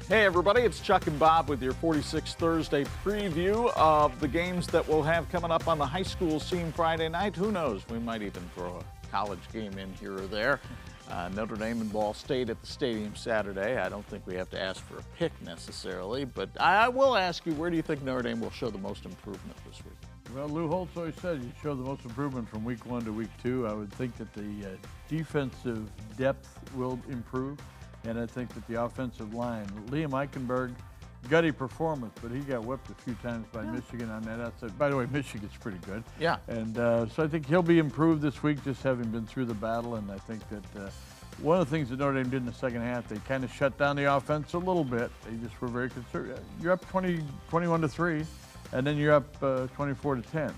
Hey everybody, it's Chuck and Bob with your 46th Thursday preview of the games that we'll have coming up on the high school scene Friday night. Who knows, we might even throw a college game in here or there. Notre Dame and Ball State at the stadium Saturday. I don't think we have to ask for a pick necessarily, but I will ask you, where do you think Notre Dame will show the most improvement this week? Well, Lou Holtz always said you show the most improvement from week 1 to week 2. I would think that the defensive depth will improve, and I think that the offensive line, Liam Eichenberg, gutty performance, but he got whipped a few times by Michigan on that outside. By the way, Michigan's pretty good. Yeah. And so I think he'll be improved this week, just having been through the battle. And I think that one of the things that Notre Dame did in the second half, they kind of shut down the offense a little bit. They just were very conservative. You're up 21-3, and then you're up 24-10.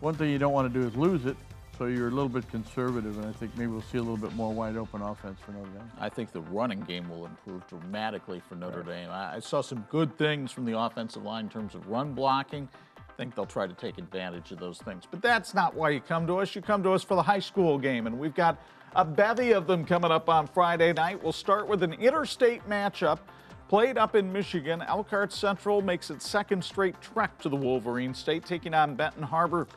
One thing you don't want to do is lose it. So you're a little bit conservative, and I think maybe we'll see a little bit more wide open offense for Notre Dame. I think the running game will improve dramatically for Notre Dame. I saw some good things from the offensive line in terms of run blocking. I think they'll try to take advantage of those things. But that's not why you come to us. You come to us for the high school game, and we've got a bevy of them coming up on Friday night. We'll start with an interstate matchup played up in Michigan. Elkhart Central makes its second straight trek to the Wolverine State, taking on Benton Harbor.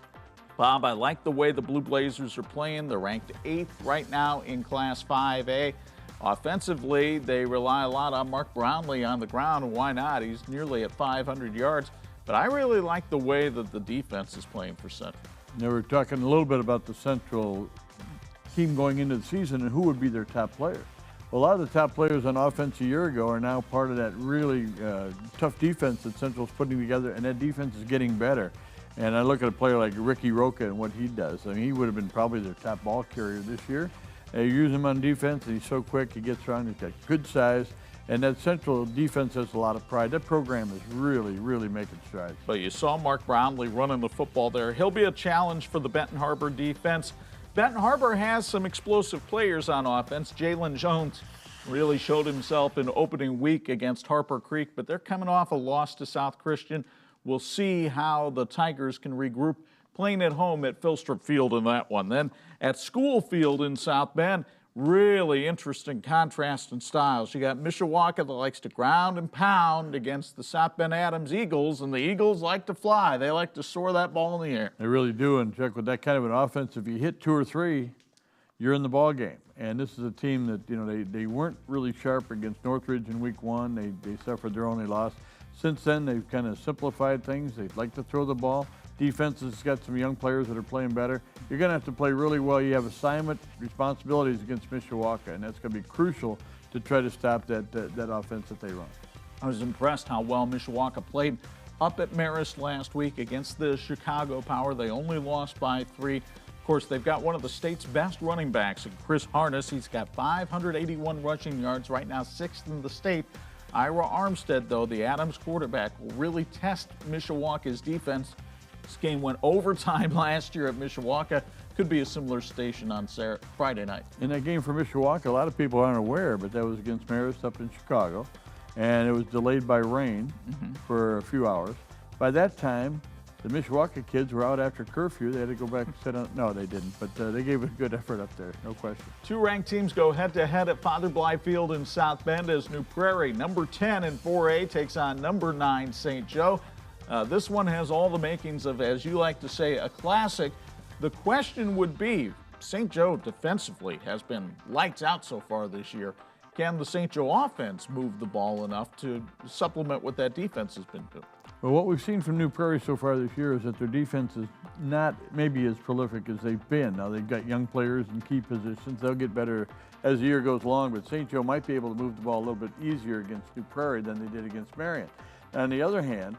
Bob, I like the way the Blue Blazers are playing. They're ranked 8th right now in Class 5A. Offensively, they rely a lot on Mark Brownlee on the ground, and why not? He's nearly at 500 yards. But I really like the way that the defense is playing for Central. Now, we're talking a little bit about the Central team going into the season and who would be their top player. Well, a lot of the top players on offense a year ago are now part of that really tough defense that Central's putting together, and that defense is getting better. And I look at a player like Ricky Roca and what he does. I mean, he would have been probably their top ball carrier this year. You use him on defense, and he's so quick, he gets around, he's got good size. And that Central defense has a lot of pride. That program is really, really making strides. But you saw Mark Brownlee running the football there. He'll be a challenge for the Benton Harbor defense. Benton Harbor has some explosive players on offense. Jalen Jones really showed himself in opening week against Harper Creek, but they're coming off a loss to South Christian. We'll see how the Tigers can regroup playing at home at Philstrup Field in that one. Then at School Field in South Bend, really interesting contrast in styles. You got Mishawaka that likes to ground and pound against the South Bend Adams Eagles, and the Eagles like to fly. They like to soar that ball in the air. They really do, and Chuck, with that kind of an offense, if you hit 2 or 3, you're in the ball game. And this is a team that, you know, they weren't really sharp against Northridge in week 1. They suffered their only loss. Since then, they've kind of simplified things. They'd like to throw the ball. Defense has got some young players that are playing better. You're going to have to play really well. You have assignment responsibilities against Mishawaka, and that's going to be crucial to try to stop that offense that they run. I was impressed how well Mishawaka played up at Marist last week against the Chicago Power. They only lost by 3. Of course, they've got one of the state's best running backs, Chris Harness. He's got 581 rushing yards right now, 6th in the state. Ira Armstead, though, the Adams quarterback, will really test Mishawaka's defense. This game went overtime last year at Mishawaka. Could be a similar station on Friday night. In that game for Mishawaka, a lot of people aren't aware, but that was against Marist up in Chicago, and it was delayed by rain for a few hours. By that time, the Mishawaka kids were out after curfew. They had to go back and sit on. No, they didn't, but they gave a good effort up there, no question. 2 ranked teams go head-to-head at Father Blythe Field in South Bend as New Prairie, number 10 in 4A, takes on number 9 St. Joe. This one has all the makings of, as you like to say, a classic. The question would be, St. Joe defensively has been lights out so far this year. Can the St. Joe offense move the ball enough to supplement what that defense has been doing? Well, what we've seen from New Prairie so far this year is that their defense is not maybe as prolific as they've been. Now, they've got young players in key positions. They'll get better as the year goes along, but St. Joe might be able to move the ball a little bit easier against New Prairie than they did against Marion. On the other hand,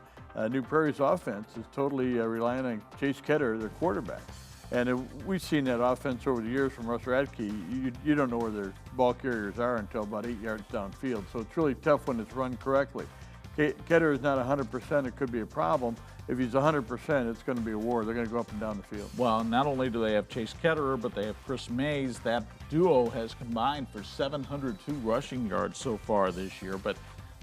New Prairie's offense is totally relying on Chase Ketter, their quarterback. And we've seen that offense over the years from Russ Radke. You don't know where their ball carriers are until about 8 yards downfield. So it's really tough when it's run correctly. Ketter is not 100%. It could be a problem. If he's 100%, it's going to be a war. They're going to go up and down the field. Well, not only do they have Chase Ketterer, but they have Chris Mays. That duo has combined for 702 rushing yards so far this year. But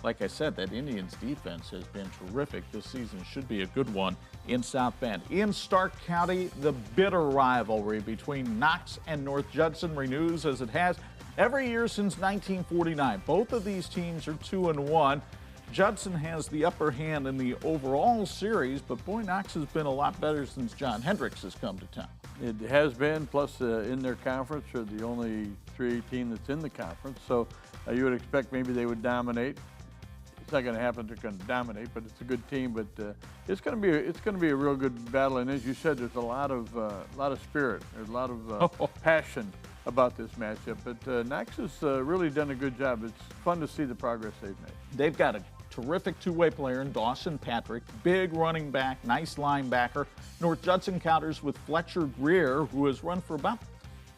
like I said, that Indians defense has been terrific. This season should be a good one in South Bend. In Stark County, the bitter rivalry between Knox and North Judson renews as it has every year since 1949. Both of these teams are 2-1. Judson has the upper hand in the overall series, but boy, Knox has been a lot better since John Hendricks has come to town. It has been, plus in their conference, they're the only 3A team that's in the conference, so you would expect maybe they would dominate. It's not going to happen. They're going to dominate, but it's a good team. But it's going to be a real good battle. And as you said, there's a lot of spirit. There's a lot of passion about this matchup. But Knox has really done a good job. It's fun to see the progress they've made. They've got a terrific two-way player in Dawson Patrick, big running back, nice linebacker. North Judson counters with Fletcher Greer, who has run for about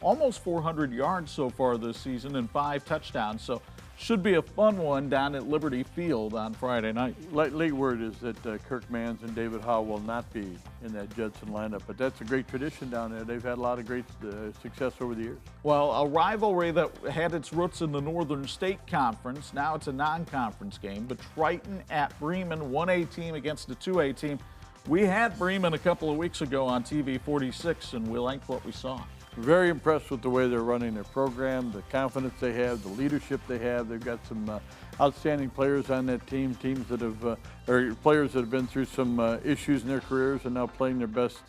almost 400 yards so far this season and 5 touchdowns. So should be a fun one down at Liberty Field on Friday night. Late word is that Kirk Mans and David Howe will not be in that Judson lineup, but that's a great tradition down there. They've had a lot of great success over the years. Well, a rivalry that had its roots in the Northern State Conference. Now it's a non-conference game, but Triton at Bremen, 1A team against a 2A team. We had Bremen a couple of weeks ago on TV 46, and we liked what we saw. Very impressed with the way they're running their program, the confidence they have, the leadership they have. They've got some outstanding players on that team, or players that have been through some issues in their careers and now playing their best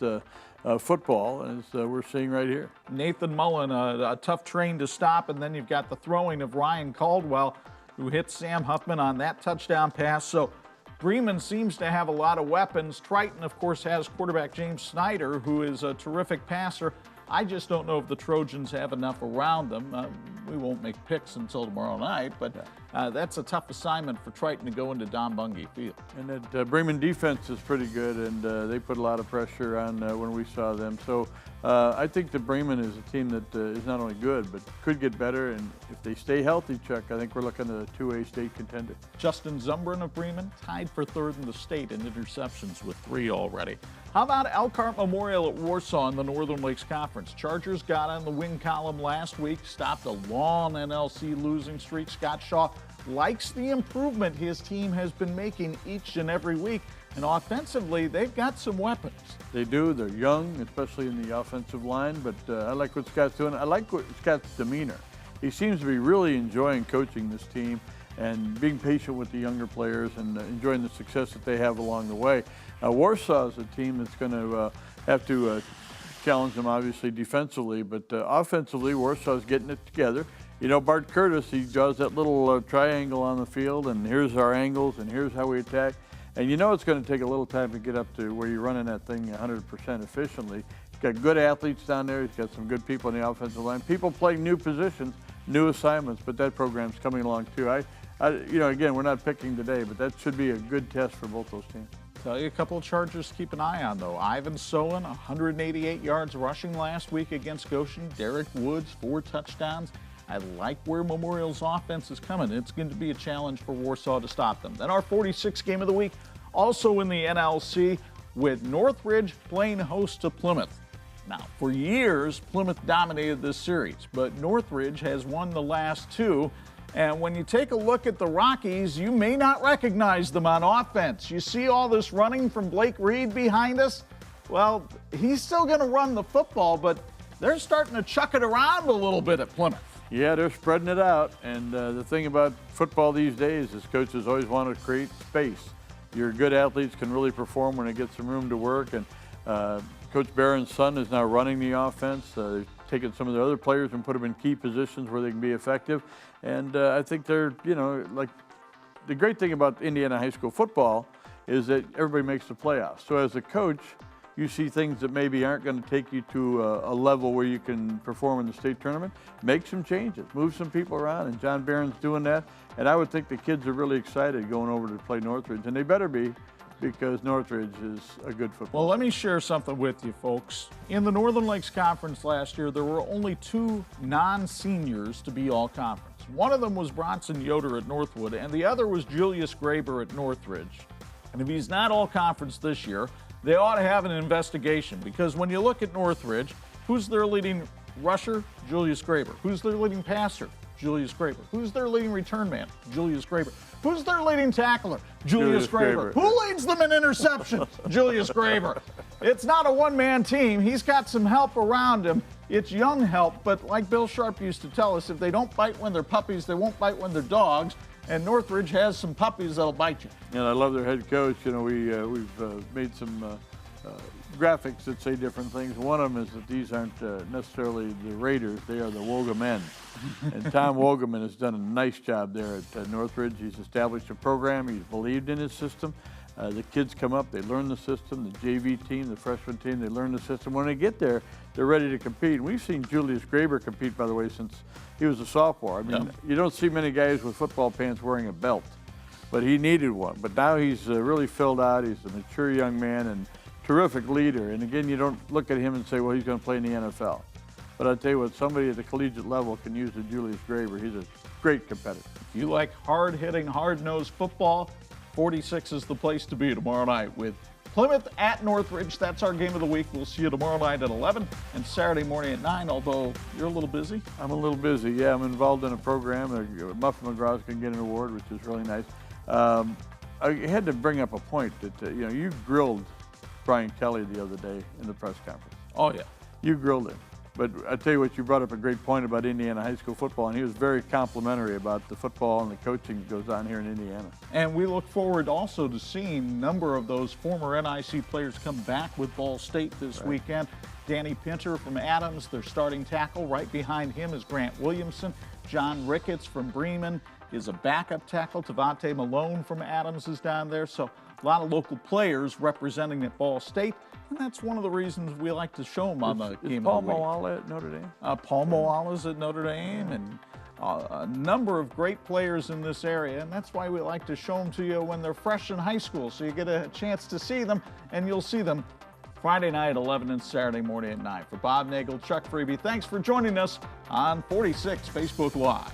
football, as we're seeing right here. Nathan Mullen, a tough train to stop, and then you've got the throwing of Ryan Caldwell, who hit Sam Huffman on that touchdown pass. So Bremen seems to have a lot of weapons. Triton, of course, has quarterback James Snyder, who is a terrific passer. I just don't know if the Trojans have enough around them. We won't make picks until tomorrow night, but that's a tough assignment for Triton to go into Don Bungie Field. And that Bremen defense is pretty good, and they put a lot of pressure on when we saw them. So I think that Bremen is a team that is not only good, but could get better. And if they stay healthy, Chuck, I think we're looking at a 2A state contender. Justin Zumbrin of Bremen tied for 3rd in the state in interceptions with 3 already. How about Elkhart Memorial at Warsaw in the Northern Lakes Conference? Chargers got on the win column last week, stopped a long NLC losing streak. Scott Shaw likes the improvement his team has been making each and every week. And offensively, they've got some weapons. They do. They're young, especially in the offensive line. But I like what Scott's doing. I like what Scott's demeanor. He seems to be really enjoying coaching this team and being patient with the younger players and enjoying the success that they have along the way. Warsaw is a team that's going to have to challenge them, obviously, defensively. But offensively, Warsaw's getting it together. You know, Bart Curtis, he draws that little triangle on the field, and here's our angles, and here's how we attack. And you know it's going to take a little time to get up to where you're running that thing 100% efficiently. He's got good athletes down there. He's got some good people on the offensive line. People playing new positions, new assignments, but that program's coming along too. You know, again, we're not picking today, but that should be a good test for both those teams. Tell you a couple of Chargers to keep an eye on, though. Ivan Sowen, 188 yards rushing last week against Goshen. Derek Woods, 4 touchdowns. I like where Memorial's offense is coming. It's going to be a challenge for Warsaw to stop them. Then our 46th game of the week, also in the NLC, with Northridge playing host to Plymouth. Now, for years, Plymouth dominated this series, but Northridge has won the last 2. And when you take a look at the Rockies, you may not recognize them on offense. You see all this running from Blake Reed behind us? Well, he's still going to run the football, but they're starting to chuck it around a little bit at Plymouth. Yeah, they're spreading it out. And the thing about football these days is coaches always want to create space. Your good athletes can really perform when they get some room to work. And Coach Barron's son is now running the offense. They're taking some of the other players and put them in key positions where they can be effective. And I think they're, you know, like the great thing about Indiana high school football is that everybody makes the playoffs. So as a coach, you see things that maybe aren't going to take you to a level where you can perform in the state tournament. Make some changes, move some people around, and John Barron's doing that. And I would think the kids are really excited going over to play Northridge, and they better be, because Northridge is a good football. Well, let me share something with you, folks. In the Northern Lakes Conference last year, there were only 2 non-seniors to be all-conference. One of them was Bronson Yoder at Northwood, and the other was Julius Graber at Northridge. And if he's not all-conference this year, they ought to have an investigation, because when you look at Northridge, who's their leading rusher? Julius Graber. Who's their leading passer? Julius Graber. Who's their leading return man? Julius Graber. Who's their leading tackler? Julius Graber. Who leads them in interceptions? Julius Graber. It's not a one-man team. He's got some help around him. It's young help, but like Bill Sharp used to tell us, if they don't bite when they're puppies, they won't bite when they're dogs. And Northridge has some puppies that'll bite you. And I love their head coach. You know, we've made some graphics that say different things. One of them is that these aren't necessarily the Raiders, they are the Woga men. And Tom Wogaman has done a nice job there at Northridge. He's established a program, he's believed in his system. The kids come up, they learn the system, the JV team, the freshman team, they learn the system. When they get there, they're ready to compete. We've seen Julius Graber compete, by the way, since he was a sophomore. I mean, you don't see many guys with football pants wearing a belt, but he needed one. But now he's really filled out. He's a mature young man and terrific leader. And again, you don't look at him and say, well, he's going to play in the NFL. But I'll tell you what, somebody at the collegiate level can use the Julius Graber. He's a great competitor. If you like hard-hitting, hard-nosed football, 46 is the place to be tomorrow night with Plymouth at Northridge. That's our game of the week. We'll see you tomorrow night at 11 and Saturday morning at 9, although you're a little busy. I'm a little busy, yeah. I'm involved in a program. Muffin McGraw's going to get an award, which is really nice. I had to bring up a point that, you know, you grilled Brian Kelly the other day in the press conference. Oh, yeah. You grilled him. But I tell you what, you brought up a great point about Indiana high school football, and he was very complimentary about the football and the coaching that goes on here in Indiana. And we look forward also to seeing a number of those former NIC players come back with Ball State this weekend. Danny Pinter from Adams, their starting tackle. Right behind him is Grant Williamson. John Ricketts from Bremen is a backup tackle. Tavante Malone from Adams is down there. So a lot of local players representing at Ball State. And that's one of the reasons we like to show them on the game Paul of the week. Moala at Notre Dame? Paul Moala's at Notre Dame, and a number of great players in this area. And that's why we like to show them to you when they're fresh in high school, so you get a chance to see them, and you'll see them Friday night at 11 and Saturday morning at 9. For Bob Nagle, Chuck Freeby, thanks for joining us on 46 Facebook Live.